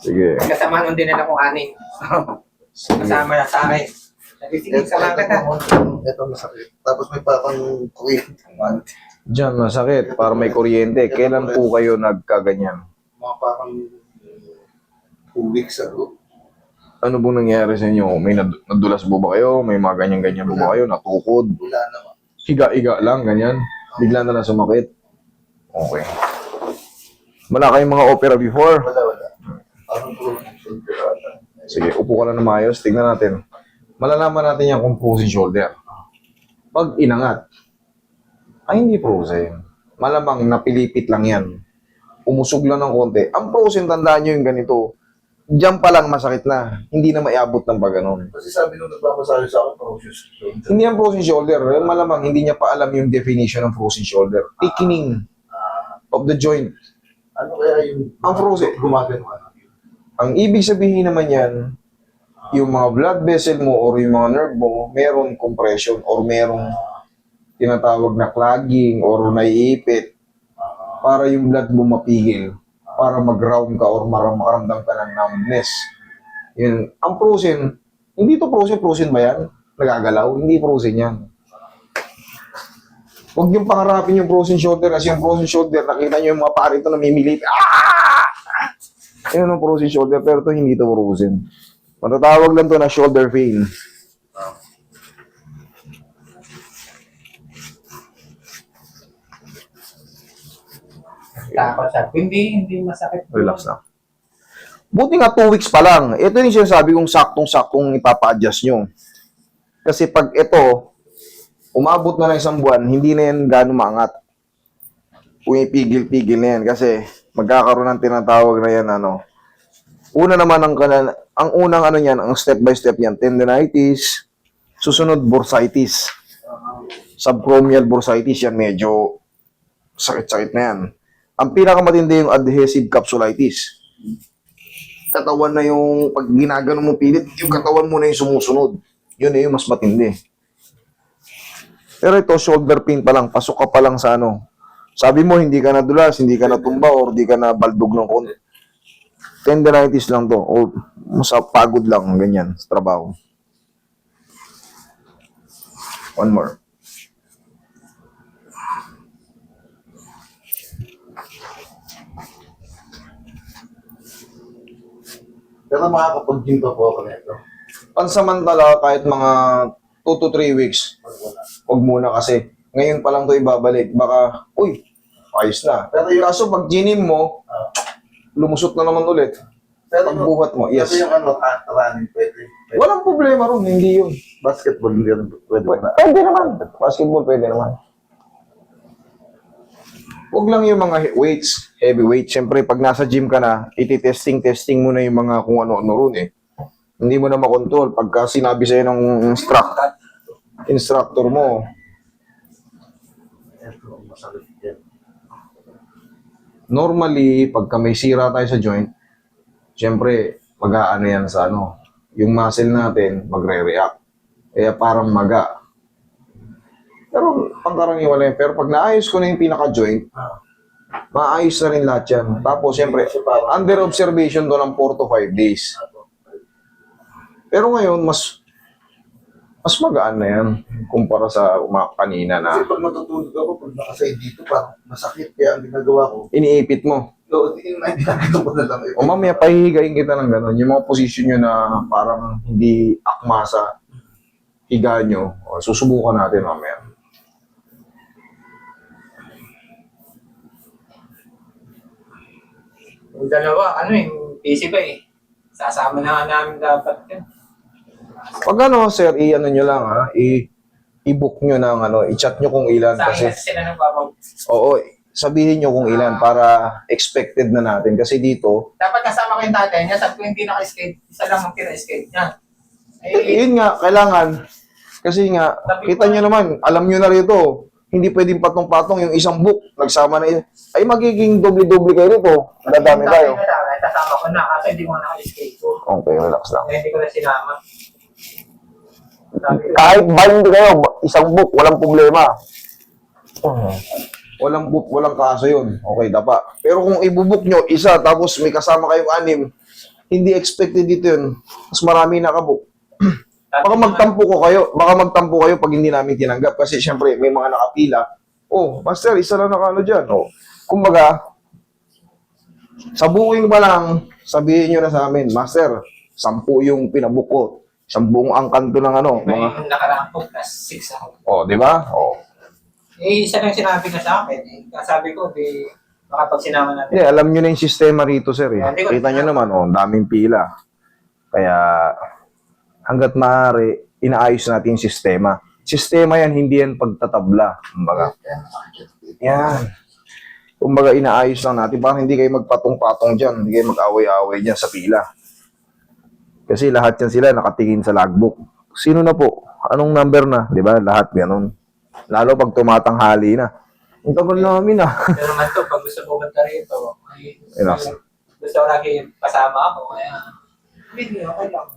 Sige. Kasama nung dinala kong aning. Sige. Kasama na sa akin. Nagising sa mga ka. Ito masakit. Tapos may parang kuwit. Diyan masakit para may kuryente. Kailan po kayo nagkaganyan? Mga parang 2 weeks ago. Ano pong nangyari sa inyo? May nadulas po ba kayo? May mga ganyan-ganyan po ba kayo? Natukod? Wala naman. Higa-higa lang, ganyan? Bigla na lang sumakit? Okay. Wala kayong mga opera before? Wala. Parang frozen shoulder ata. Sige, upo ka lang na maayos. Tingnan natin. Malalaman natin yan kung frozen shoulder. Pag inangat, ay hindi frozen. Malamang napilipit lang yan. Umusog lang ng konti. Ang frozen, tandaan nyo yung ganito. Diyan pa lang masakit na. Hindi na maiabot ng pagganon. Kasi sabi nung nagpapasali sa akin, frozen shoulder. Hindi yan frozen shoulder. Malamang hindi niya pa alam yung definition ng frozen shoulder. Thickening of the joint. Ano kaya yung Ang frozen. gumagano? Ang ibig sabihin naman yan, yung mga blood vessel mo or yung mga nerve mo, meron compression or merong tinatawag na clogging or naiipit para yung blood mo mapigil, para mag-ground ka or makaramdam ka ng numbness. Yun. Ang frozen, hindi to frozen ba yan? Nagagalaw? Hindi frozen yan. Huwag yung pangarapin yung frozen shoulder kasi yung frozen shoulder, nakita nyo yung mga pari ito namimilit. Yun ang frozen shoulder, pero ito hindi to frozen. Matatawag lang to na shoulder pain. Takot siya. Hindi masakit. Relax lang. Buti nga 2 weeks pa lang. Ito yung sinasabi kong saktong-saktong ipapa-adjust nyo. Kasi pag ito, umabot na ng 1 buwan, hindi na yan gano'ng maangat. Pumipigil-pigil na yan kasi magkakaroon ng tinatawag na yan, Una naman ang unang niyan, ang step by step yan, tendinitis, susunod bursitis. Subchromial bursitis yan, medyo sakit-sakit na yan. Ang pinakamatindi yung adhesive capsulitis. Katawan na yung, pag ginagano mo pilit, yung katawan mo na yung sumusunod. Yun yung mas matindi. Pero ito, shoulder pain pa lang, pasok ka pa lang sa Sabi mo, hindi ka nadulas, hindi ka natumba, or hindi ka nabaldog ng konti. Tendinitis lang to, o pagod lang, ganyan, sa trabaho. One more. Pero makakapag-gym pa po ako nito. Pansamantala, kahit mga 2 to 3 weeks, Wala. huwag muna kasi. Ngayon pa lang to ibabalik. Baka, ayos na. Pero yung, Kaso pag ginim mo, lumusot na naman ulit. pero Pagbuhat mo, yes. Pero yung running, pwede. Walang problema ron, hindi yun. Basketball, hindi ganun pwede na. Pwede naman. Basketball, pwede naman. Huwag lang yung mga weights, heavyweight. Siyempre, pag nasa gym ka na, iti-testing mo na yung mga kung ano-ano ron eh. Hindi mo na makontrol. Pagka sinabi sa'yo ng instructor mo, Ito, masakit yan. normally, pagka may sira tayo sa joint, siyempre, mag-aano yan sa yung muscle natin, magre-react. Kaya parang maga. Pero, pangkaraniwan yan. Pero pag naayos ko na yung pinaka-joint, maayos na rin lahat yan. Tapos, siyempre, under observation to ng 4 to 5 days. Pero ngayon, mas magaan na yan kumpara sa kanina na Kasi pag matutulog ako, pag nakasay dito, parang masakit. Kaya ang ginagawa ko, iniipit mo. yung ginagawa ko na lang. O mamaya, pahihigain kita ng gano'n. Yung mga posisyon nyo na parang hindi akma sa higa nyo, susubukan natin mamaya. Yung dalawa, busy pa eh. Sasama na nga namin dapat yun. Pag sir, nyo lang i-book nyo ng i-chat nyo kung ilan Sa kasi, akin sila nang babag. oo, sabihin nyo kung ilan para expected na natin. Kasi dito, Dapat kasama ko yung tatay niya. Sabi ko hindi naka-skate. Isa lang ang pina-skate niya. yun nga, kailangan. Kasi nga, kita nyo naman, alam nyo na rito, hindi pwedeng patong-patong yung isang book. Nagsama na yun. Ay, magiging doble-doble kayo rito. Nadami tayo. Kasama ko na kasi hindi mo naka-skate ko. Okay, relax lang. Hindi ko na sinama. Sabi ko, Kahit bind kayo, isang book, walang problema. Walang book, walang kaso yun. Okay, dapa. Pero kung ibubuk nyo, isa, tapos may kasama kayong 6, hindi expected dito yun. Mas marami nakabook. Baka magtampo kayo pag hindi namin tinanggap. Kasi syempre, may mga nakapila. Oh, master, isa lang nakano dyan. Oh. Kumbaga, sa booking pa lang, sabihin nyo na sa amin, master, 10 yung pinabook ko. 10 ang kanto ng ano. May Mga... nakaraan po, plus 6 ako. Oh, di ba? Oh. Isa lang sinabi na sa akin. Sabi ko, baka pag sinama natin. Yeah, alam nyo na yung sistema rito, sir. Eh. Kita nyo naman, oh, daming pila. Kaya, hanggat maaari, inaayos natin yung sistema. Sistema yan, hindi yan pagtatabla. Kumbaga. Yan. Kumbaga, inaayos lang natin. Parang hindi kayo magpatong-patong dyan. Hindi kayo mag-away-away dyan sa pila. Kasi lahat yan sila nakatingin sa logbook. Sino na po? Anong number na? Di ba? Lahat ganun. Lalo pag tumatanghali na. Ang tagal namin ah. Pero naman to, pag gusto pumunta rito, Relax. gusto ko lagi pasama ako. Kaya, hindi, okay lang.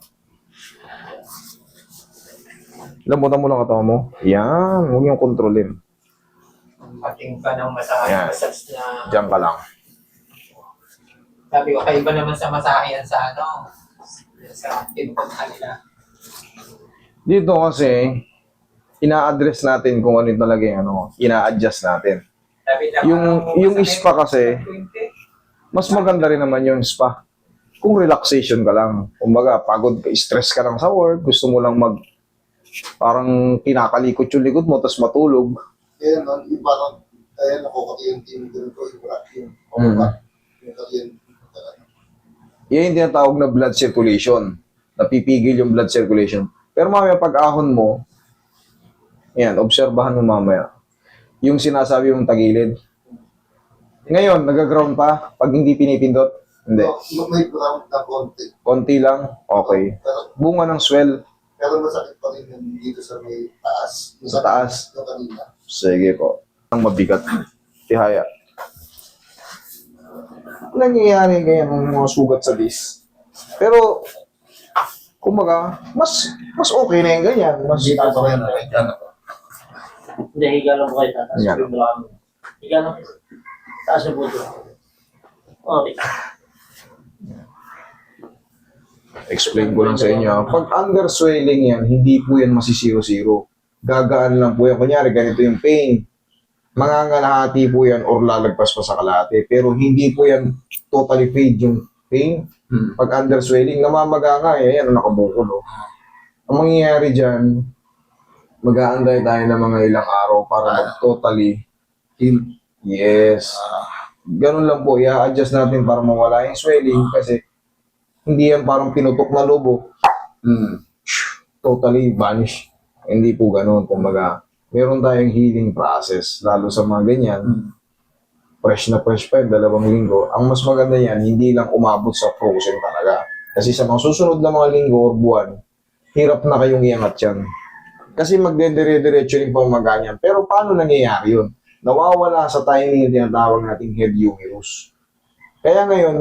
Lambutan mo lang katawan mo. Yan. Huwag niyong kontrolin. Pating pa ng masahe, Yan. massage na, Diyan ka lang. sabi ko, kaiba naman sa masahe yan sa ano, sa pinupunta nila. Dito kasi, ina-address natin kung ano yung talaga yung ano, ina-adjust natin. Sabi lang, Yung spa kasi, 20. mas maganda rin naman yung spa. Kung relaxation ka lang. Kumbaga, pagod ka, stress ka lang sa work, gusto mo lang parang kinakalikot yung likod mo, tapos matulog. Kaya nun, iba lang, kaya ako yung team din ko, yung Yan yung tinatawag na blood circulation. Napipigil yung blood circulation. Pero mamaya pag ahon mo, yan, obserbahan mo mamaya. Yung sinasabi mong tagilid. Ngayon, nag-ground pa pag hindi pinipindot? Hindi. May ground na konti. Konti lang? Okay. Pero, Bunga ng swell. pero masakit pa rin yung dito sa may taas. Sa taas? Yung kanina. Sige po. Ang mabigat. Tihaya. Nangyayari kaya ng mga sugat sa disc. Pero, kumbaga, mas okay na yung ganyan. Mas Dito pa rin na rin. Hindi, higa lang po kayo. Taas Yan. yung lang. Higa lang. Taas yung buto. Okay. explain ko lang sa inyo. Pag under swelling yan, hindi po yan masisiro-zero. Gagaan lang po yan. Kunyari, ganito yung pain. Mangangalahati po yan or lalagpas pa sa kalahati. Pero hindi po yan totally fade yung pain. Pag under swelling, namamaga nga eh. Yan, nakabukol. Oh. Ang mangyayari dyan, mag-aanday tayo ng mga ilang araw para mag-totally heal. Yes. Ganun lang po. I-adjust natin para mawala yung swelling kasi hindi yan parang pinutok na lobo. Totally vanish. Hindi po ganun. Kumbaga, meron tayong healing process. Lalo sa mga ganyan, fresh na fresh pa yung 2 linggo. Ang mas maganda yan, hindi lang umabot sa frozen talaga. Kasi sa mga susunod na mga linggo or buwan, hirap na kayong iangat yan. Kasi magdedire-diretso rin pamaga niyan. Pero paano nangyayari yun? Nawawala sa timing yung tinatawag nating head humerus. Kaya ngayon,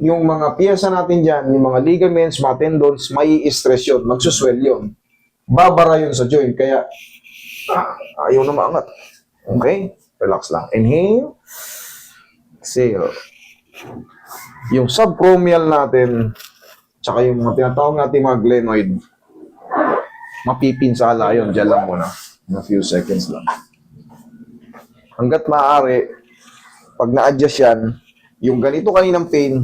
yung mga piyesa natin dyan, yung mga ligaments, mga tendons, may stress yun, magsuswell yun. Babara yun sa joint. Kaya, ayaw na maangat. Okay? Relax lang. Inhale. Exhale. Yung subchromial natin, tsaka yung mga tinatawag natin mga glenoid, mapipinsala yun. Diyan lang muna. In a few seconds lang. Hanggat maaari, pag na-adjust yan, yung ganito kaninang pain,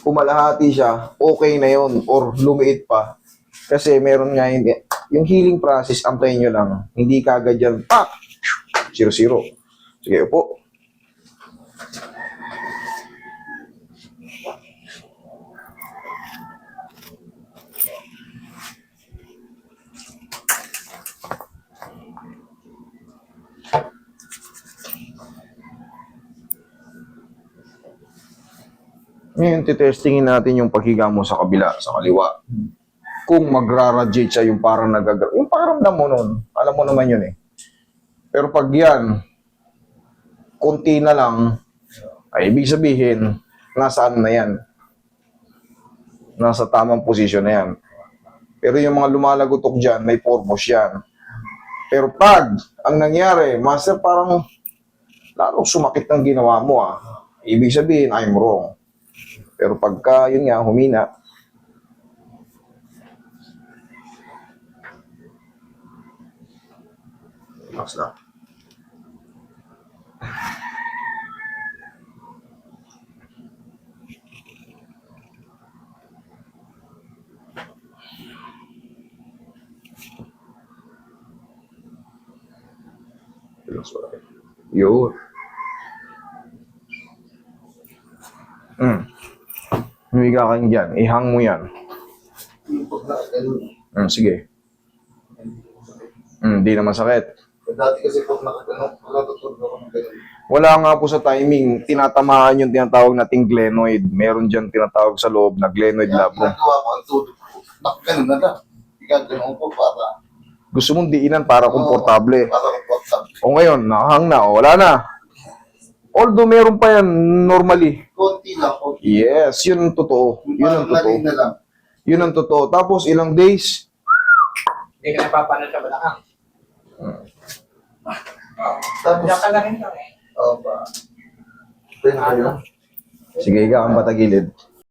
kumalahati siya, okay na yun, or lumiit pa. Kasi meron nga yung healing process, antayin nyo lang. Hindi kagad yan, 0-0. Sige, upo. Ngayon, titestingin natin yung paghiga mo sa kabila, sa kaliwa. Kung magra-radiate siya yung parang yung pakiramdam mo nun, alam mo naman yun eh. Pero pag yan, konti na lang, ay ibig sabihin, nasaan na yan? Nasa tamang posisyon na yan. Pero yung mga lumalagotok dyan, may purpose yan. Pero pag ang nangyari, master, parang lalong sumakit ang ginawa mo ah. Ibig sabihin, I'm wrong. Pero pagka, yun nga, humina, relax lang. Relax mo lang. Yun. Humiga ka dyan. Ihang mo yan. Yung pag na, ganun. Sige. Di naman sakit. Dati kasi pag nakagano, nakatutulog ako ng ganun. Wala nga po sa timing. Tinatamaan yung tinatawag nating glenoid. Meron dyan tinatawag sa loob na glenoid Kaya labrum. ginagawa ko ang tulog ko. Nakagano na lang. Igagano ko para. Gusto mong diinan para komportable. Para komportable. O ngayon, nakahang na. O wala na. Although meron pa yan normally. Konti lang. Konti. Yes, yun ang totoo. Yun ang Parang mali totoo. na lang. Yun ang totoo. Tapos ilang days, Hindi ka napapanood sa balakang. Tapos, Diyan ka na rin daw eh. ba? Pwede ba yun? sige ka ang patagilid.